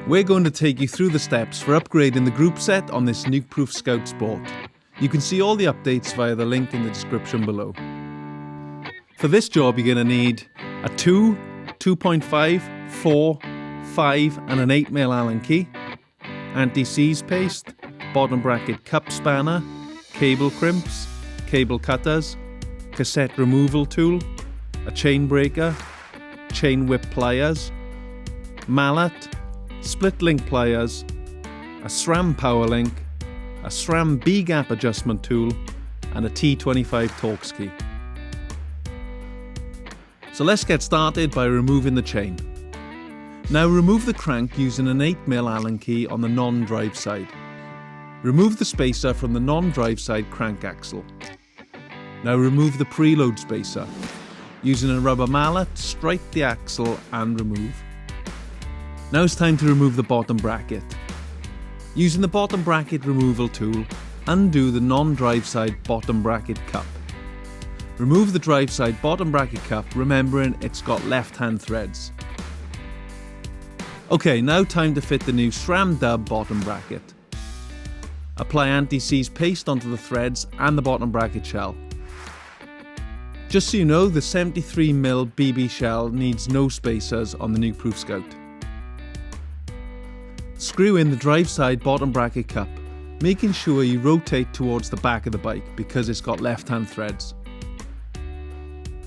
We're going to take you through the steps for upgrading the group set on this Nukeproof Scout Sport. You can see all the updates via the link in the description below. For this job you're going to need a 2, 2.5, 4, 5 and an 8mm Allen key, anti-seize paste, bottom bracket cup spanner, cable crimps, cable cutters, cassette removal tool, a chain breaker, chain whip pliers, mallet, split link pliers, a SRAM power link, a SRAM B-gap adjustment tool and a T25 Torx key. So let's get started by removing the chain. Now remove the crank using an 8mm Allen key on the non-drive side. Remove the spacer from the non-drive side crank axle. Now remove the preload spacer. Using a rubber mallet, strike the axle and remove. Now it's time to remove the bottom bracket. Using the bottom bracket removal tool, undo the non-drive side bottom bracket cup. Remove the drive side bottom bracket cup, remembering it's got left-hand threads. Okay, now time to fit the new SRAM dub bottom bracket. Apply anti-seize paste onto the threads and the bottom bracket shell. Just so you know, the 73mm BB shell needs no spacers on the Nukeproof Scout. Screw in the drive side bottom bracket cup, making sure you rotate towards the back of the bike because it's got left-hand threads.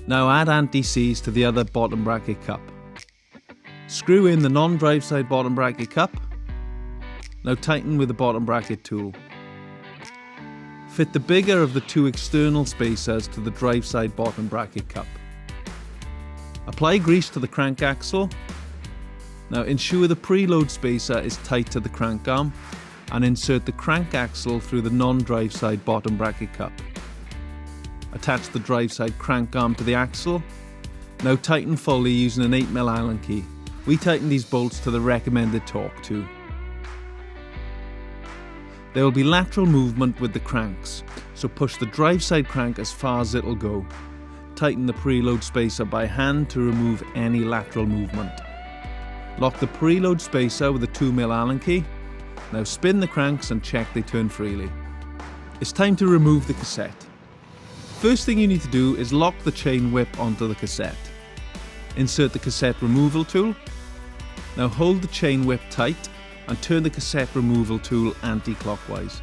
Now add anti-seize to the other bottom bracket cup. Screw in the non-drive side bottom bracket cup. Now tighten with the bottom bracket tool. Fit the bigger of the two external spacers to the drive side bottom bracket cup. Apply grease to the crank axle. Now ensure the preload spacer is tight to the crank arm and insert the crank axle through the non-drive side bottom bracket cup. Attach the drive side crank arm to the axle. Now tighten fully using an 8mm Allen key. We tighten these bolts to the recommended torque too. There will be lateral movement with the cranks, so push the drive side crank as far as it'll go. Tighten the preload spacer by hand to remove any lateral movement. Lock the preload spacer with a 2mm Allen key. Now spin the cranks and check they turn freely. It's time to remove the cassette. First thing you need to do is lock the chain whip onto the cassette. Insert the cassette removal tool. Now hold the chain whip tight and turn the cassette removal tool anti-clockwise.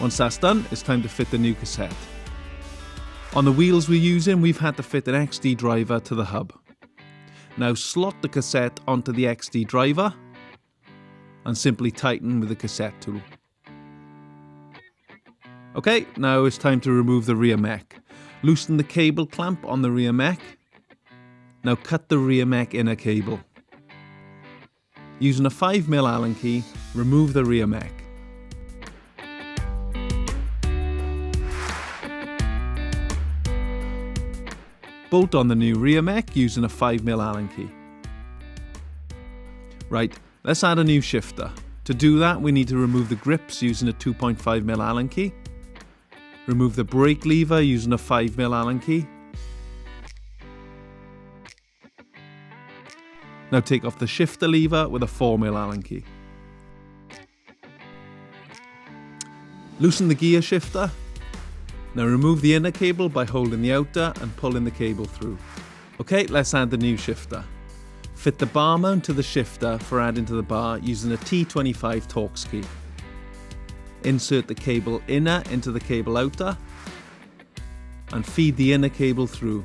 Once that's done, it's time to fit the new cassette. On the wheels we're using, we've had to fit an XD driver to the hub. Now slot the cassette onto the XD driver and simply tighten with the cassette tool. Okay, now it's time to remove the rear mack. Loosen the cable clamp on the rear mack. Now cut the rear mack inner cable. Using a 5mm Allen key, remove the rear mack. Bolt on the new rear mack using a 5mm Allen key. Right, let's add a new shifter. To do that, we need to remove the grips using a 2.5mm Allen key. Remove the brake lever using a 5mm Allen key. Now take off the shifter lever with a 4mm Allen key. Loosen the gear shifter. Now remove the inner cable by holding the outer and pulling the cable through. Okay, let's add the new shifter. Fit the bar mount to the shifter for adding to the bar using a T25 Torx key. Insert the cable inner into the cable outer and feed the inner cable through.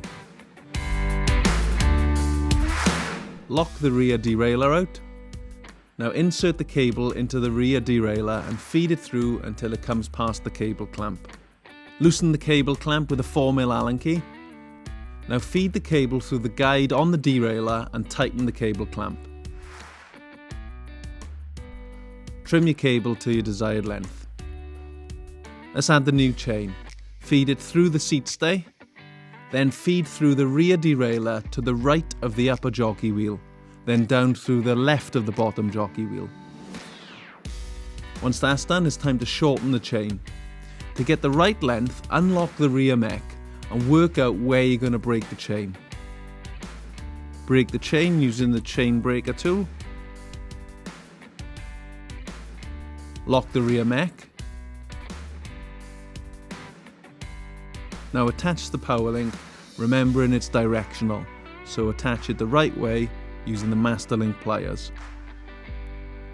Lock the rear derailleur out. Now insert the cable into the rear derailleur and feed it through until it comes past the cable clamp. Loosen the cable clamp with a 4mm Allen key. Now feed the cable through the guide on the derailleur and tighten the cable clamp. Trim your cable to your desired length. Let's add the new chain. Feed it through the seat stay, then feed through the rear derailleur to the right of the upper jockey wheel, then down through the left of the bottom jockey wheel. Once that's done, it's time to shorten the chain. To get the right length, unlock the rear mack and work out where you're going to break the chain. Break the chain using the chain breaker tool. Lock the rear mack. Now attach the power link, remembering it's directional, so attach it the right way using the master link pliers.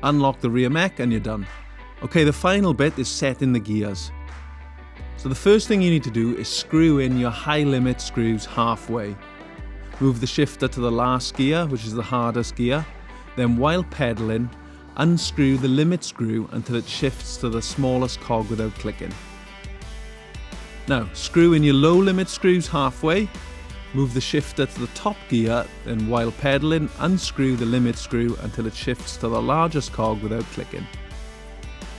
Unlock the rear mack and you're done. Okay, the final bit is setting the gears. So the first thing you need to do is screw in your high limit screws halfway. Move the shifter to the last gear, which is the hardest gear. Then while pedaling, unscrew the limit screw until it shifts to the smallest cog without clicking. Now, screw in your low limit screws halfway, move the shifter to the top gear, then while pedaling, unscrew the limit screw until it shifts to the largest cog without clicking.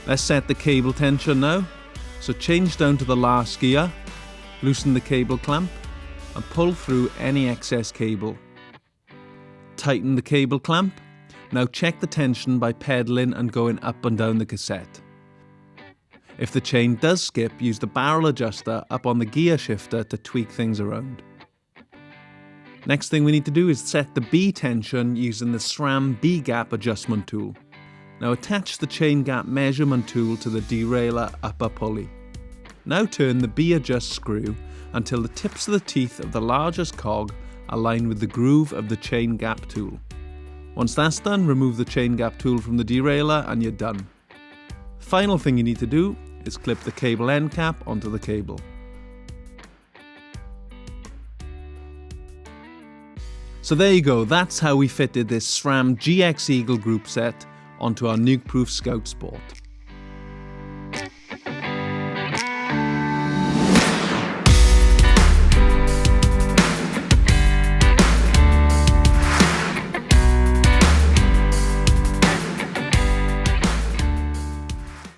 Let's set the cable tension now. So change down to the last gear, loosen the cable clamp, and pull through any excess cable. Tighten the cable clamp. Now check the tension by pedaling and going up and down the cassette. If the chain does skip, use the barrel adjuster up on the gear shifter to tweak things around. Next thing we need to do is set the B tension using the SRAM B gap adjustment tool. Now attach the chain gap measurement tool to the derailleur upper pulley. Now turn the B adjust screw until the tips of the teeth of the largest cog align with the groove of the chain gap tool. Once that's done, remove the chain gap tool from the derailleur and you're done. Final thing you need to do is clip the cable end cap onto the cable. So there you go, that's how we fitted this SRAM GX Eagle group set onto our Nukeproof Scout Sport.